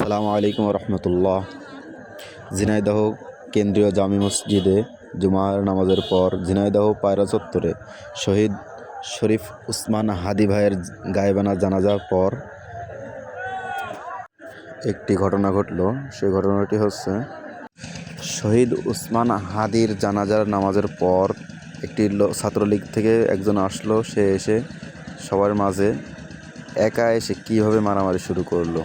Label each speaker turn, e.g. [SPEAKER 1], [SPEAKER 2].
[SPEAKER 1] আসসালামু আলাইকুম রহমতুল্লাহ। ঝিনাইদহ কেন্দ্রীয় জামি মসজিদে জুমার নামাজের পর ঝিনাইদহ পায়রা চত্বরে শহীদ শরীফ উসমান হাদি ভাইয়ের গায়েবানা জানাজার পর একটি ঘটনা ঘটল। সেই ঘটনাটি হচ্ছে, শহীদ উসমান হাদির জানাজার নামাজের পর একটি ছাত্রলীগ থেকে একজন আসলো। সে এসে সবার মাঝে একা এসে কীভাবে মারামারি শুরু করলো।